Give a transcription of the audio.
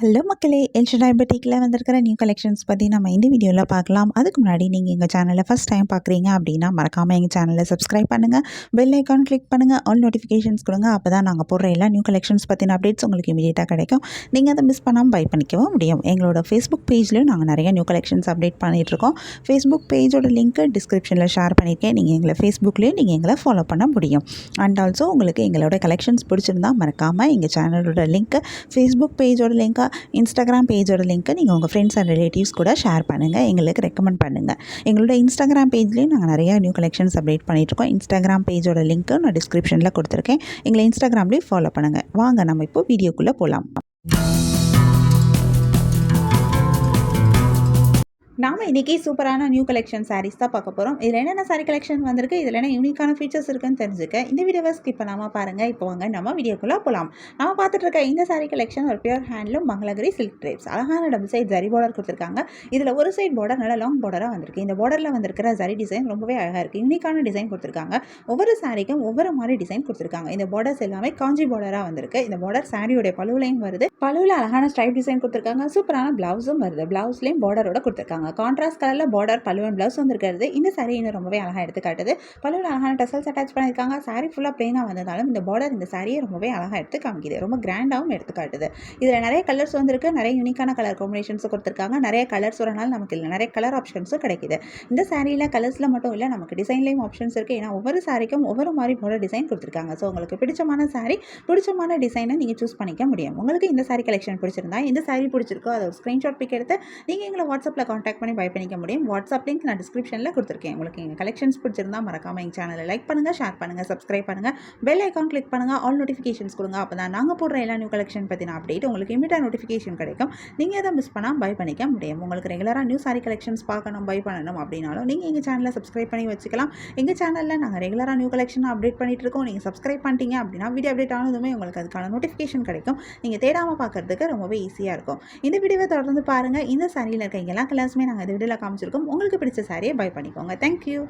Hello மக்களே, El Shaddai பொட்டிக்கில் வந்திருக்கிற new collections பற்றி நம்ம இந்த வீடியோவில் பார்க்கலாம். அதுக்கு முன்னாடி நீங்கள் எங்கள் சேனலை ஃபஸ்ட் டைம் பார்க்குறீங்க அப்படின்னா மறக்காமல் எங்கள் சேனலை சப்ஸ்கிரைப் பண்ணுங்கள், பெல் ஐக்கான் கிளிக் பண்ணுங்கள், ஆல் நோட்டிஃபிகேஷன்ஸ் கொடுங்க. அப்போ தான் நாங்கள் போடுற எல்லா நியூ கலெக்ஷன்ஸ் பற்றின அப்டேட்ஸ் உங்களுக்கு இமீடியட்டாக கிடைக்கும். நீங்கள் அதை மிஸ் பண்ணாமல் பை பண்ணிக்கவும் முடியும். எங்களோட ஃபேஸ்புக் பேஜ்லேயும் நாங்கள் நிறைய நியூ கலெக்ஷன்ஸ் அப்டேட் பண்ணிகிட்ருக்கோம். ஃபேஸ்புக் பேஜோட லிங்க்கு டிஸ்கிரிப்ஷனில் ஷேர் பண்ணியிருக்கேன். நீங்கள் எங்களை ஃபேஸ்புக்லேயும் நீங்கள் எங்களை ஃபாலோ பண்ண முடியும். அண்ட் ஆல்சோ உங்களுக்கு எங்களோட கலெக்ஷன்ஸ் பிடிச்சிருந்தா மறக்காமல் எங்கள் சேனலோட லிங்க்கு, ஃபேஸ்புக் பேஜோட லிங்க்கை, இன்ஸ்டாகிராம் பேஜோட லிங்க்கை நீங்கள் உங்கள் ஃப்ரெண்ட்ஸ் அண்ட் ரிலேட்டிவ்ஸ் கூட ஷேர் பண்ணுங்கள், எங்களுக்கு ரெக்கமெண்ட் பண்ணுங்கள். எங்களோட இன்ஸ்டாகிராம் பேஜ்லேயும் நாங்கள் நிறையா நியூ கலெக்ஷன்ஸ் அப்டேட் பண்ணிகிட்ருக்கோம். இன்ஸ்டாகிராம் பேஜோட லிங்க்கு நான் டிஸ்கிரிப்ஷனில் கொடுத்துருக்கேன். எங்களை இன்ஸ்டாகிராம்லேயும் ஃபாலோ பண்ணுங்கள். வாங்க நம்ம இப்போ வீடியோக்குள்ளே போகலாம். நாம் இன்றைக்கி சூப்பரான நியூ கலெக்ஷன் சாரீஸ் தான் பார்க்க போகிறோம். இதில் என்னென்ன சாரீ கலெக்ஷன் வந்திருக்கு, இதில் என்ன யூனிக்கான ஃபீச்சர்ஸ் இருக்குன்னு தெரிஞ்சுக்க இந்த வீடியோவை ஸ்கிப் பண்ணாமல் பாருங்கள். இப்போ வாங்க நம்ம வீடியோக்குள்ளே போகலாம். நம்ம பார்த்துட்டு இருக்க இந்த சாரீ கலெக்ஷன் ஒரு பியூர் ஹேண்ட்லூம் மங்களகிரி சில்க் ட்ரேப்ஸ். அழகான டபுள் சைட் ஜரி பார்டர் கொடுத்துருக்காங்க. இதில் ஒரு சைட் பார்டர் நல்ல லாங் பார்டராக வந்திருக்கு. இந்த பார்டரில் வந்திருக்கிற ஜரி டிசைன் ரொம்பவே அழகாக இருக்குது. யூனிக்கான டிசைன் கொடுத்துருக்காங்க. ஒவ்வொரு சாரீக்கும் ஒவ்வொரு மாதிரி டிசைன் கொடுத்துருக்காங்க. இந்த பார்டர்ஸ் எல்லாமே காஞ்சி பார்டராக வந்திருக்கு. இந்த பார்டர் சாரியோடைய பழுவுலையும் வருது. பழுவில் அழகான ஸ்ட்ரைப் டிசைன் கொடுத்துருக்காங்க. சூப்பரான பிளவுஸும் வருது. பிளவுஸ்லேயும் பார்டரோட கொடுத்துருக்காங்க. கான்ட்ராஸ்ட் கலரில் பார்டர் பல்லுவன் ப்ளவுஸ் வந்துருக்கிறது இந்த சாரீ இன்னும் ரொம்பவே அழகாக எடுத்துக்காட்டுது. பல்லுவில் அழகான டசல்ஸ் அட்டாச் பண்ணியிருக்காங்க. சாரீ ஃபுல்லாக பிளெயினாக வந்ததாலும் இந்த பார்டர் இந்த சாரியை ரொம்பவே அழகாக எடுத்து காமிக்குது. ரொம்ப கிராண்டாகவும் எடுத்துக்காட்டுது. இதில் நிறைய கலர்ஸ் வந்திருக்கு. நிறைய யூனிக்கான கலர் காம்பினேஷன்ஸும் கொடுத்துருக்காங்க. நிறைய கலர்ஸ் வரனால நமக்கு இல்லை நிறைய கலர் ஆப்ஷன்ஸும் கிடைக்குது. இந்த சாரியில் கலர்ஸில் மட்டும் இல்லை, நமக்கு டிசைன்லேயும் ஆப்ஷன்ஸ் இருக்குது. ஏன்னா ஒவ்வொரு சாரிக்கும் ஒவ்வொரு மாதிரி பார்டர் டிசைன் கொடுத்துருக்காங்க. ஸோ உங்களுக்கு பிடிச்சமான சாரீ, பிடிச்சமான டிசைனை நீங்கள் சூஸ் பண்ணிக்க முடியும். உங்களுக்கு இந்த சாரீ கலெக்ஷன் பிடிச்சிருந்தா, இந்த சாரீ பிடிச்சிருக்கோ அதை ஒரு ஸ்க்ரீன்ஷாட் பிக் எடுத்து நீங்கள் எங்களை வாட்ஸ்அப்பில் கான்டாக்ட் பண்ணி பை பண்ணிக்க முடியும். வாட்ஸ்அப் லிங்க் நான் டிஸ்கிரிப்ஷனில் கொடுத்துருக்கேன். உங்களுக்கு எங்கள் கலெக்ஷன்ஸ் பிடிச்சிருந்தா மறக்காமல் எங்கள் சேனலை லைக் பண்ணுங்கள், ஷேர் பண்ணுங்கள், சப்ஸ்கிரைப் பண்ணுங்கள், பெல் ஐக்கான் கிளிக் பண்ணுங்கள், ஆல் நோட்டிஃபிகேஷன்ஸ் கொடுங்க. அப்போ தான் நாங்கள் போடுற எல்லா நியூ கலெக்ஷன் பற்றின அப்டேட் உங்களுக்கு இமீடியட்டாக நோட்டிஃபிகேஷன் கிடைக்கும். நீங்கள் எதை மிஸ் பண்ணால் பை பண்ணிக்க முடியும். உங்களுக்கு ரெகுலராக நியூ சாரீ கலெக்ஷன்ஸ் பார்க்கணும், பை பண்ணணும் அப்படின்னாலும் நீங்கள் எங்கள் சேனலை சப்ஸ்கிரைப் பண்ணி வச்சுக்கலாம். எங்கள் சேனலில் நாங்கள் ரெகுலராக நியூ கலெக்ஷன் அப்டேட் பண்ணிட்டு இருக்கோம். நீங்கள் சப்ஸ்கிரைப் பண்ணிட்டீங்க அப்படின்னா வீடியோ அப்டேட் ஆனதுமே உங்களுக்கு அதுக்கான நோட்டிஃபிகேஷன் கிடைக்கும். நீங்கள் தேடாமல் பார்க்குறதுக்கு ரொம்பவே ஈஸியாக இருக்கும். இந்த வீடியோவை தொடர்ந்து பாருங்கள். இந்த சாரியில் இருக்க எல்லா கலர்ஸுமே நாங்கள் இந்த வீடியோவில் காமிச்சிருக்கோம். உங்களுக்கு பிடிச்ச சாரியை பை பண்ணிக்கோங்க. தேங்க்யூ.